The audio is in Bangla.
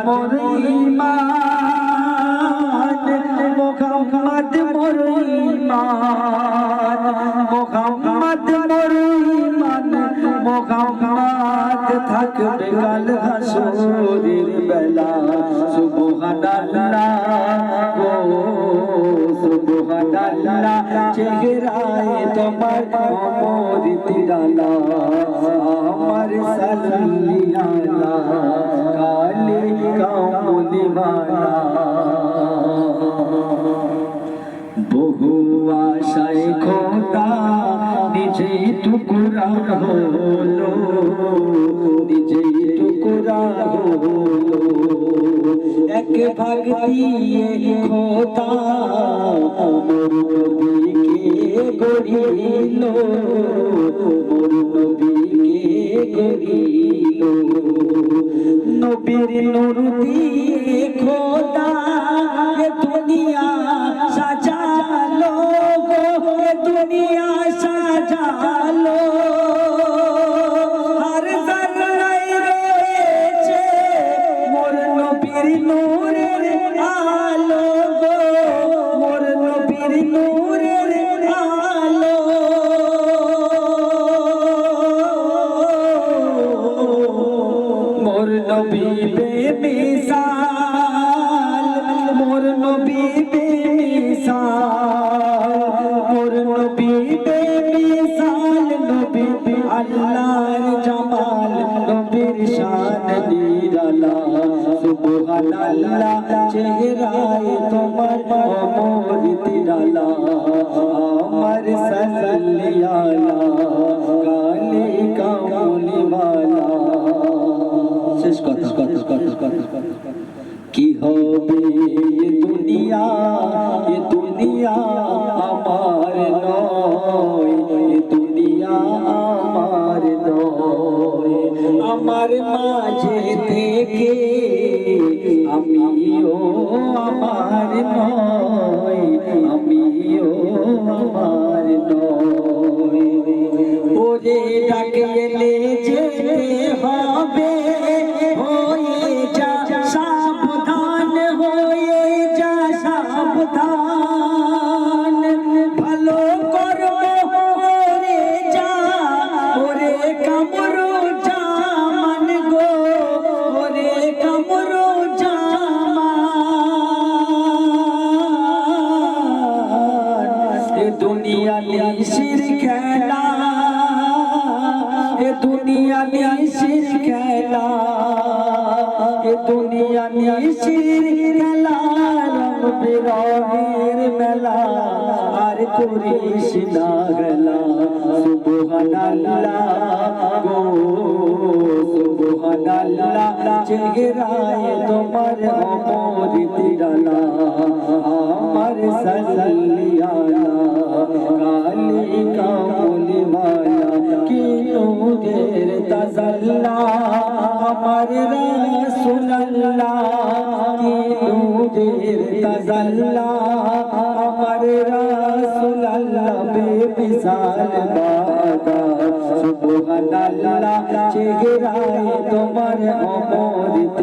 মোর ঈমান মোহাম্মদ মোর ঈমান মোহাম্মদ মোর ঈমান মোহাম্মদ থাকবে কাল হাসরের বেলা সুবহানাল্লাহ গো সুবহানাল্লাহ চেহারায় তোমার অমৃত ডালা আমার সাল্লি আলা কালি কামলিওয়ালা বহু আশায় খোদা নিজেই টুকরা হলো নিজেই টুকরা হলো এক ভাগ দিয়ে খোদা মোর নবীকে গড়িল মোর নবীকে গড়িল নবীর নূর দিয়ে খোদা এ দুনিয়া সাজালো গো এ দুনিয়া সাজালো আর জান্নাতে রয়েছে মোর নবীর নূরের আলো গো মোর নবীর নূরের আলো মোর নবী বেমিসাল মোর নবী বেমিসাল মোর নবী বেমিসাল নবী আল্লাহর জামাল নবীর শান নিরালা সুবহানাল্লাহ চেহারায় তোমার অমৃত ডালা আমার সাল্লি আলা কালি কামলিওয়ালা শেষ কথা কি হবে এ দুনিয়া আমার নয় এ দুনিয়া আমার নয় আমার মাঝে থেকে আমিও আমার নয় আমিও আমার নয় ওরে ডাকলে যেতে হবে হয়ে যা সাবধান হয়ে যা সাবধান ভালো কর্ম করে যা ওরে কামরু জামান গো ওরে কামরু জামান এ দুনিয়া নিশির খেলা এ দুনিয়া নিশির খেলা এ দুনিয়া নিশির খেলা রং বেরঙের মেলা আর করিস না গলা সুবহানাল্লাহ গো সুবহানাল্লাহ চেহারায় তোমার অমৃত ডালা আমার সাল্লি আলা কালি কামলিওয়ালা কি নূরের তাজাল্লা আমার রাসূলুল্লাহ কি নূরের তাজাল্লা আমার রাসূলুল্লাহ বেমিসাল বাবা সুবহানাল্লাহ চেহারায় তোমার অমৃত